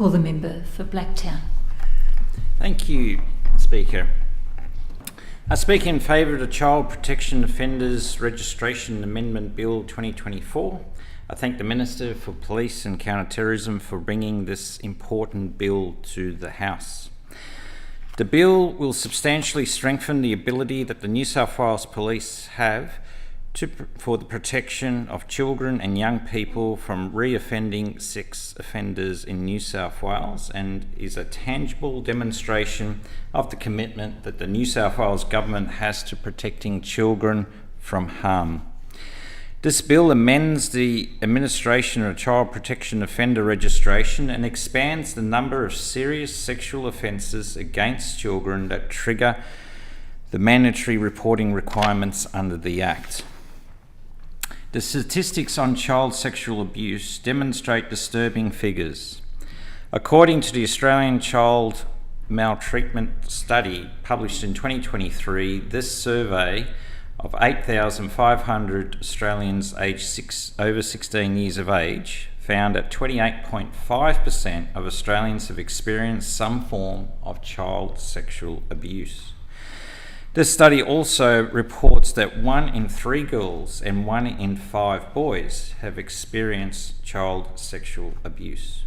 Call the member for Blacktown. Thank you, Speaker. I speak in favour of the Child Protection Offenders Registration Amendment Bill 2024. I thank the Minister for Police and Counter-Terrorism for bringing this important bill to the House. The bill will substantially strengthen the ability that the New South Wales Police have for the protection of children and young people from re-offending sex offenders in New South Wales, and is a tangible demonstration of the commitment that the New South Wales Government has to protecting children from harm. This bill amends the administration of Child Protection Offender Registration and expands the number of serious sexual offences against children that trigger the mandatory reporting requirements under the Act. The statistics on child sexual abuse demonstrate disturbing figures. According to the Australian Child Maltreatment Study published in 2023, this survey of 8,500 Australians aged over 16 years of age found that 28.5% of Australians have experienced some form of child sexual abuse. This study also reports that 1 in 3 girls and 1 in 5 boys have experienced child sexual abuse.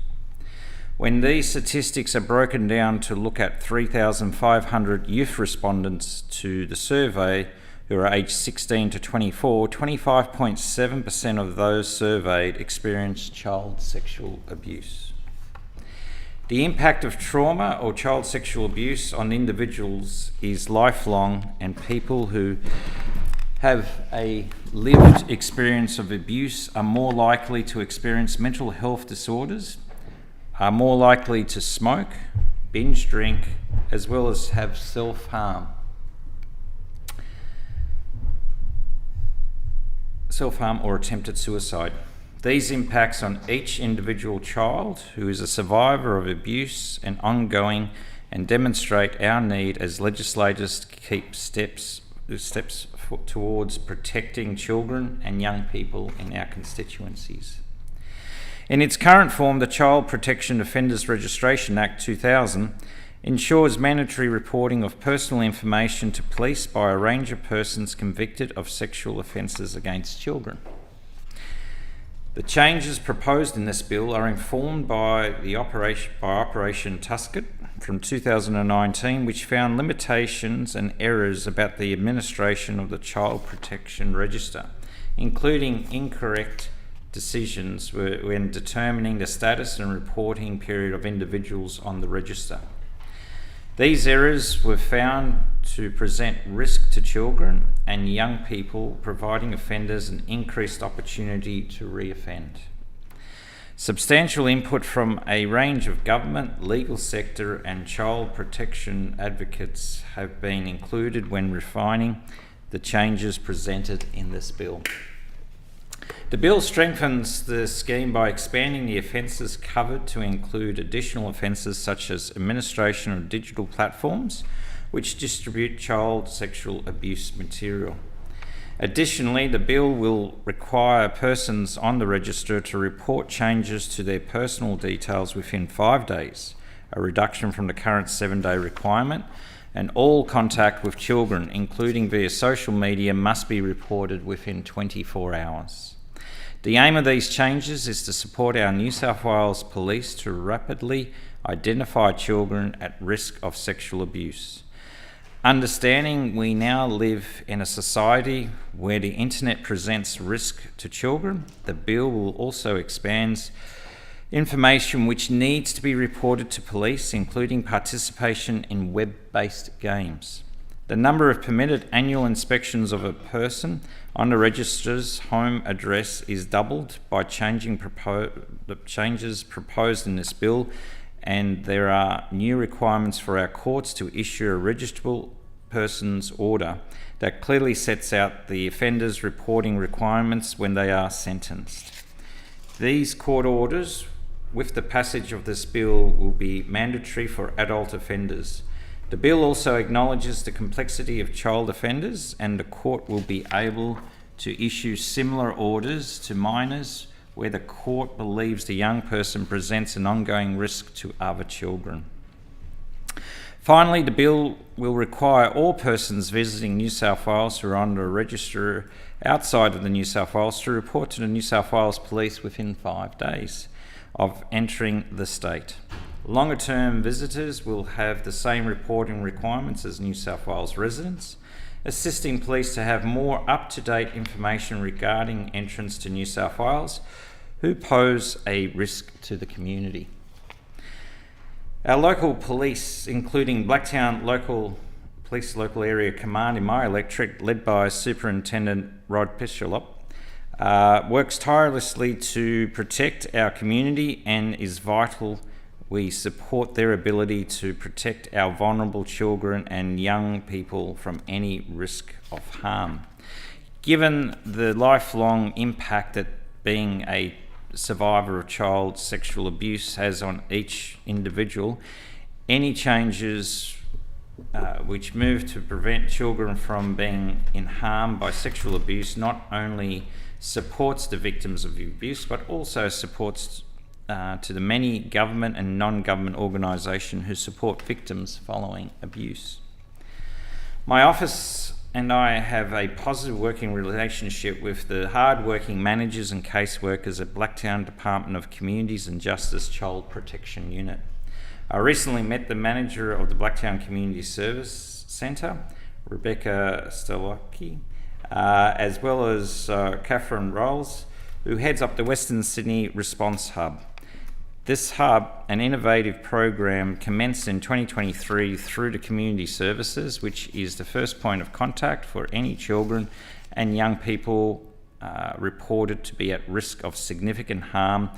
When these statistics are broken down to look at 3,500 youth respondents to the survey who are aged 16 to 24, 25.7% of those surveyed experienced child sexual abuse. The impact of trauma or child sexual abuse on individuals is lifelong, and people who have a lived experience of abuse are more likely to experience mental health disorders, are more likely to smoke, binge drink, as well as have self-harm or attempted suicide. These impacts on each individual child who is a survivor of abuse and ongoing, and demonstrate our need as legislators to keep steps towards protecting children and young people in our constituencies. In its current form, the Child Protection Offenders Registration Act 2000 ensures mandatory reporting of personal information to police by a range of persons convicted of sexual offences against children. The changes proposed in this bill are informed by Operation Tusket from 2019, which found limitations and errors about the administration of the Child Protection Register, including incorrect decisions when determining the status and reporting period of individuals on the register. These errors were found to present risk to children and young people, providing offenders an increased opportunity to re-offend. Substantial input from a range of government, legal sector and child protection advocates have been included when refining the changes presented in this bill. The bill strengthens the scheme by expanding the offences covered to include additional offences such as administration of digital platforms which distribute child sexual abuse material. Additionally, the bill will require persons on the register to report changes to their personal details within 5 days, a reduction from the current 7-day requirement, and all contact with children, including via social media, must be reported within 24 hours. The aim of these changes is to support our New South Wales Police to rapidly identify children at risk of sexual abuse. Understanding we now live in a society where the internet presents risk to children, the bill will also expand information which needs to be reported to police, including participation in web-based games. The number of permitted annual inspections of a person on the register's home address is doubled by the changes proposed in this bill, and there are new requirements for our courts to issue a registrable person's order that clearly sets out the offender's reporting requirements when they are sentenced. These court orders, with the passage of this bill, will be mandatory for adult offenders. The bill also acknowledges the complexity of child offenders, and the court will be able to issue similar orders to minors where the court believes the young person presents an ongoing risk to other children. Finally, the bill will require all persons visiting New South Wales who are under a register outside of the New South Wales to report to the New South Wales Police within 5 days of entering the state. Longer term visitors will have the same reporting requirements as New South Wales residents, assisting police to have more up-to-date information regarding entrants to New South Wales who pose a risk to the community. Our local police, including Blacktown Local Area Command in my electorate, led by Superintendent Rod Pisholop, works tirelessly to protect our community and is vital we support their ability to protect our vulnerable children and young people from any risk of harm. Given the lifelong impact that being a survivor of child sexual abuse has on each individual, any changes which move to prevent children from being in harm by sexual abuse not only supports the victims of abuse but also supports to the many government and non-government organisations who support victims following abuse. My office and I have a positive working relationship with the hard-working managers and caseworkers at Blacktown Department of Communities and Justice Child Protection Unit. I recently met the manager of the Blacktown Community Service Centre, Rebecca Stelocki, as well as Catherine Rolls, who heads up the Western Sydney Response Hub. This hub, an innovative program, commenced in 2023 through the Community Services, which is the first point of contact for any children and young people reported to be at risk of significant harm,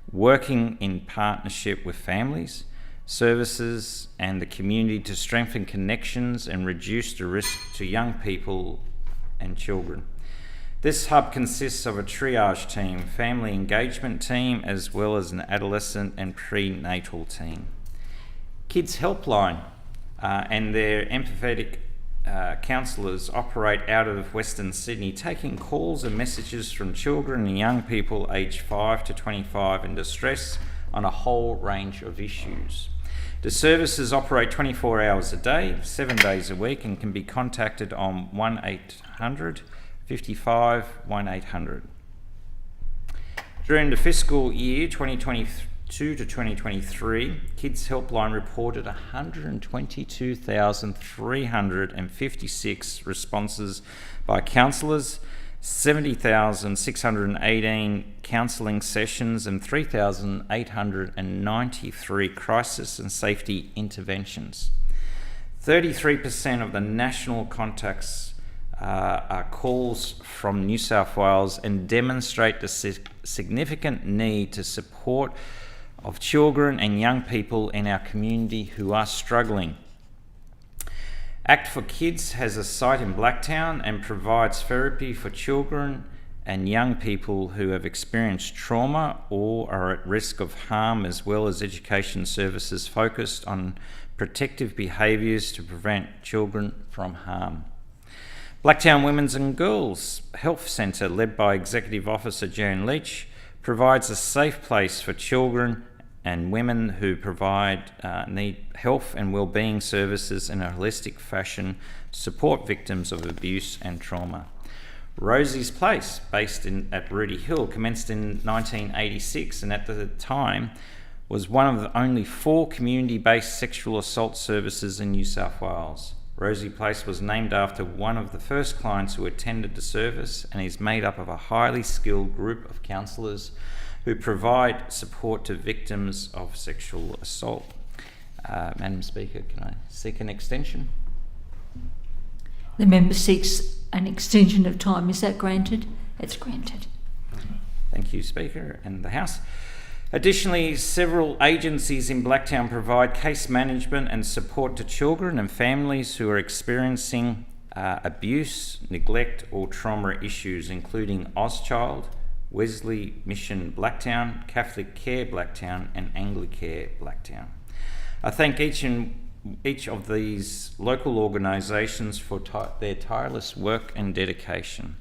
working in partnership with families, services and the community to strengthen connections and reduce the risk to young people and children. This hub consists of a triage team, family engagement team, as well as an adolescent and prenatal team. Kids Helpline and their empathetic counsellors operate out of Western Sydney, taking calls and messages from children and young people aged 5 to 25 in distress on a whole range of issues. The services operate 24 hours a day, 7 days a week, and can be contacted on 1800 55 1800. During the fiscal year 2022 to 2023, Kids Helpline reported 122,356 responses by counsellors, 70,618 counselling sessions and 3,893 crisis and safety interventions. 33% of the national contacts are calls from New South Wales and demonstrate the significant need to support of children and young people in our community who are struggling. Act for Kids has a site in Blacktown and provides therapy for children and young people who have experienced trauma or are at risk of harm, as well as education services focused on protective behaviours to prevent children from harm. Blacktown Women's and Girls Health Centre, led by Executive Officer Jan Leach, provides a safe place for children and women who need health and wellbeing services in a holistic fashion to support victims of abuse and trauma. Rosie's Place, based at Rooty Hill, commenced in 1986 and at the time was one of the only 4 community-based sexual assault services in New South Wales. Rosie Place was named after one of the first clients who attended the service and is made up of a highly skilled group of counsellors who provide support to victims of sexual assault. Madam Speaker, can I seek an extension? The member seeks an extension of time. Is that granted? It's granted. Thank you, Speaker, and the House. Additionally, several agencies in Blacktown provide case management and support to children and families who are experiencing abuse, neglect or trauma issues, including Ozchild, Wesley Mission Blacktown, Catholic Care Blacktown and Anglicare Blacktown. I thank each of these local organisations for their tireless work and dedication.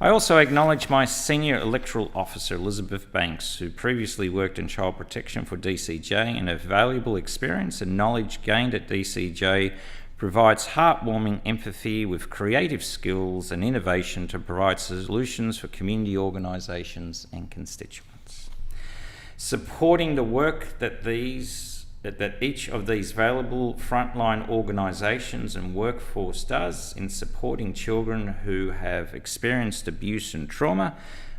I also acknowledge my Senior Electoral Officer, Elizabeth Banks, who previously worked in child protection for DCJ, and her valuable experience and knowledge gained at DCJ provides heartwarming empathy with creative skills and innovation to provide solutions for community organisations and constituents. Supporting the work that each of these valuable frontline organisations and workforce does in supporting children who have experienced abuse and trauma,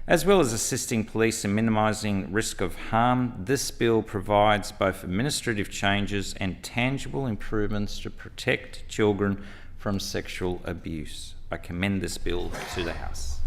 as well as assisting police in minimising risk of harm, this bill provides both administrative changes and tangible improvements to protect children from sexual abuse. I commend this bill to the House.